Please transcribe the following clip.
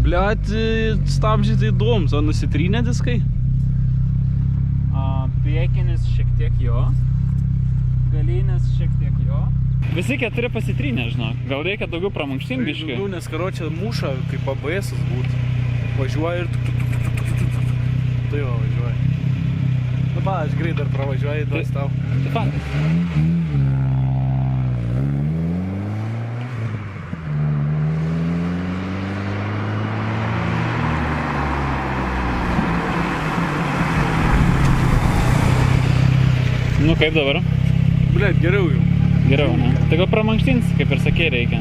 Bliat, stabdžiai tai įdomus, o nusitrynė diskai? Priekinis šiek tiek jo, galinis šiek tiek jo. Visi keturi pasitrynė, žinok. Gal reikia daugiau pramankštin biškai? Daugiau, nes karočią muša, kaip ABS-as būtų. Važiuoja ir tai va, važiuoja. Nu ba, aš greit dar pravažiuoju, duos tau. Taip pat. Nu kaip dabar? Bliat, geriau jau. Geriau, ne? Tai gal pramankštins, kaip ir sakė, reikia.